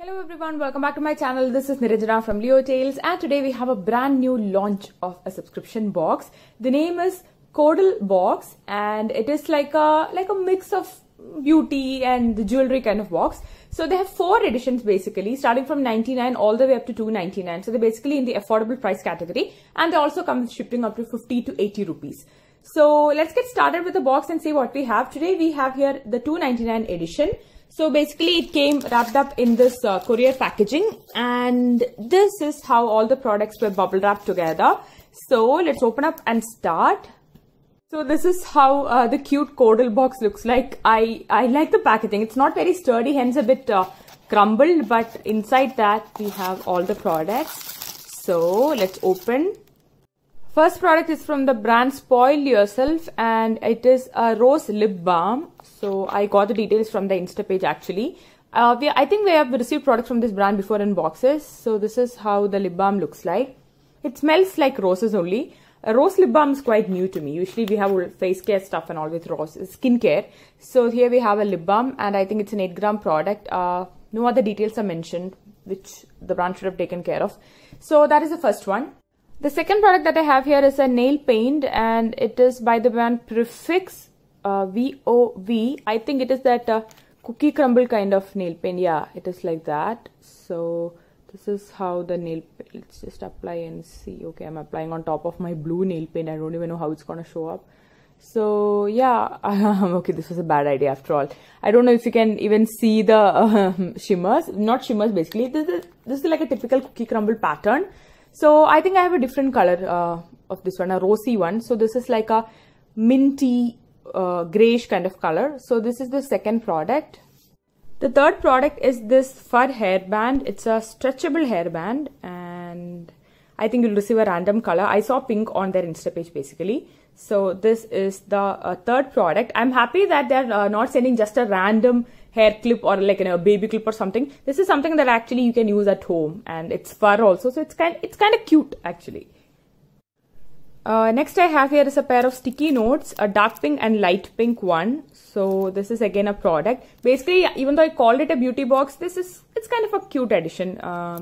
Hello everyone, welcome back to my channel. This is Niranjana from Leo Tales, and today we have a brand new launch of a subscription box. The name is Coddle Box, and it is like a mix of beauty and the jewelry kind of box. So they have 4 editions basically, starting from 99 all the way up to 299. So they're basically in the affordable price category, and they also come with shipping up to 50 to 80 rupees. So let's get started with the box and see what we have. Today we have here the 299 edition. So basically it came wrapped up in this courier packaging, and this is how all the products were bubble wrapped together. So let's open up and start. So this is how the cute Coddle box looks like. I like the packaging. It's not very sturdy, hence a bit crumbled, but inside that we have all the products. So let's open. First product is from the brand Spoil Yourself, and it is a rose lip balm. So I got the details from the Insta page actually. I think we have received products from this brand before in boxes. So this is how the lip balm looks like. It smells like roses only. A rose lip balm is quite new to me. Usually we have face care stuff and all with rose skincare. So here we have a lip balm, and I think it's an 8-gram product. No other details are mentioned, which the brand should have taken care of. So that is the first one. The second product that I have here is a nail paint, and it is by the brand Prefix VOV. I think it is that cookie crumble kind of nail paint. Yeah, it is like that. So this is how the nail paint. Let's just apply and see. Okay, I'm applying on top of my blue nail paint. I don't even know how it's gonna show up. So yeah, okay, this was a bad idea after all. I don't know if you can even see the shimmers. Not shimmers basically. This is like a typical cookie crumble pattern. So I think I have a different color of this one, a rosy one. So this is like a minty grayish kind of color. So this is the second product. The third product is this fur hairband. It's a stretchable hairband, and I think you'll receive a random color. I saw pink on their Insta page basically. So this is the third product. I'm happy that they're not sending just a random hair clip or like a baby clip or something. This is something that actually you can use at home, and it's fur also, so it's kind of cute actually. Next I have here is a pair of sticky notes, a dark pink and light pink one. So this is again a product. Basically, even though I called it a beauty box, it's kind of a cute addition.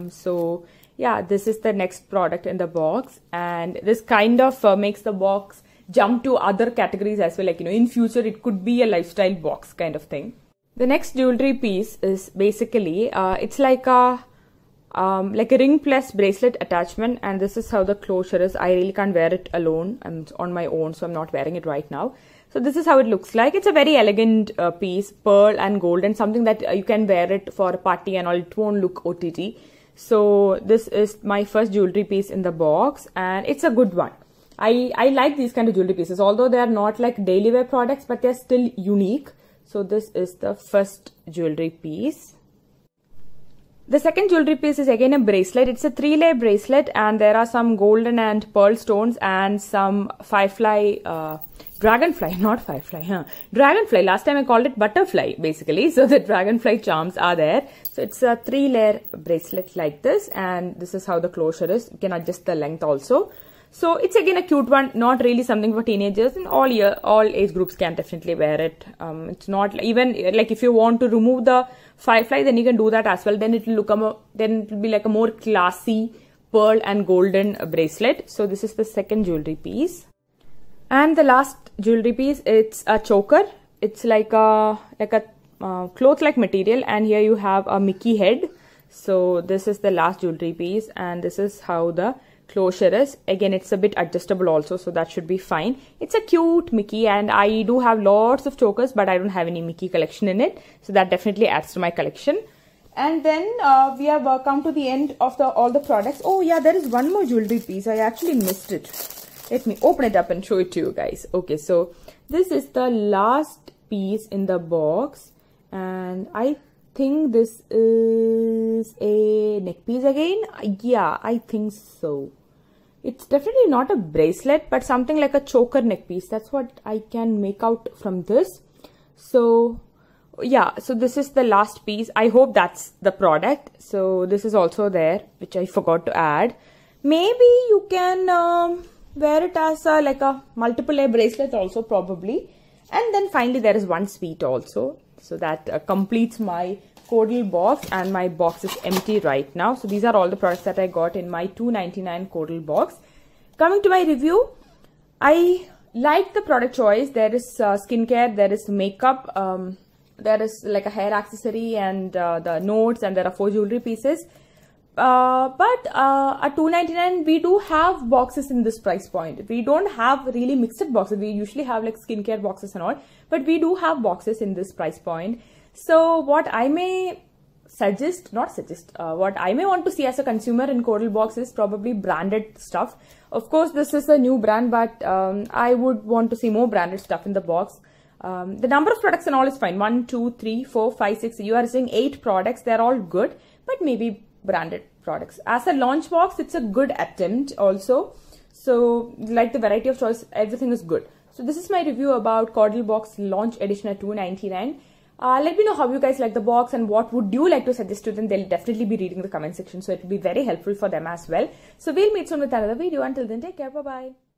So yeah, this is the next product in the box, and this kind of makes the box jump to other categories as well. Like, you know, in future it could be a lifestyle box kind of thing. The next jewelry piece is basically it's like a ring plus bracelet attachment, and this is how the closure is. I really can't wear it alone. I'm on my own, so I'm not wearing it right now. So this is how it looks like. It's a very elegant piece, pearl and gold, and something that you can wear it for a party and all. It won't look OTT. So this is my first jewelry piece in the box, and it's a good one. I like these kind of jewelry pieces, although they are not like daily wear products, but they're still unique. So this is the first jewelry piece. The second jewelry piece is again a bracelet. It's a 3-layer bracelet, and there are some golden and pearl stones and some dragonfly, not firefly, dragonfly. Last time I called it butterfly basically. So the dragonfly charms are there. So it's a 3-layer bracelet like this, and this is how the closure is. You can adjust the length also. So it's again a cute one, not really something for teenagers, and all age groups can definitely wear it. It's not even like if you want to remove the firefly, then you can do that as well. Then it will be like a more classy pearl and golden bracelet. So this is the second jewelry piece, and the last jewelry piece, it's a choker. It's like a cloth-like material, and here you have a Mickey head. So this is the last jewelry piece, and this is how the closure is. Again, it's a bit adjustable also, so that should be fine. It's a cute Mickey, and I do have lots of chokers, but I don't have any Mickey collection in it, so that definitely adds to my collection. And then we have come to the end of all the products. Oh yeah, there is one more jewelry piece. I actually missed it. Let me open it up and show it to you guys. Okay, so this is the last piece in the box, and I think this is a neck piece again. Yeah, I think so. It's definitely not a bracelet, but something like a choker neck piece. That's what I can make out from this. So yeah, so this is the last piece. I hope that's the product. So this is also there, which I forgot to add. Maybe you can wear it as like a multiple layer bracelet also probably. And then finally there is one sweet also. So that completes my Coddle Box, and my box is empty right now. So these are all the products that I got in my $2.99 Coddle Box. Coming to my review, I like the product choice. There is skincare, there is makeup, there is like a hair accessory and the notes, and there are 4 jewelry pieces. But at $2.99 we do have boxes in this price point. We don't have really mixed boxes. We usually have like skincare boxes and all, but we do have boxes in this price point. So what I may what I may want to see as a consumer in Coddle Box is probably branded stuff. Of course, this is a new brand, but I would want to see more branded stuff in the box. The number of products and all is fine. 1, 2, 3, 4, 5, 6. You are seeing 8 products. They're all good, but maybe branded products. As a launch box, it's a good attempt also. So like the variety of choice, everything is good. So this is my review about Coddle Box launch edition at $2.99. Let me know how you guys like the box and what would you like to suggest to them. They'll definitely be reading the comment section, so it will be very helpful for them as well. So we'll meet soon with another video. Until then, take care. Bye-bye.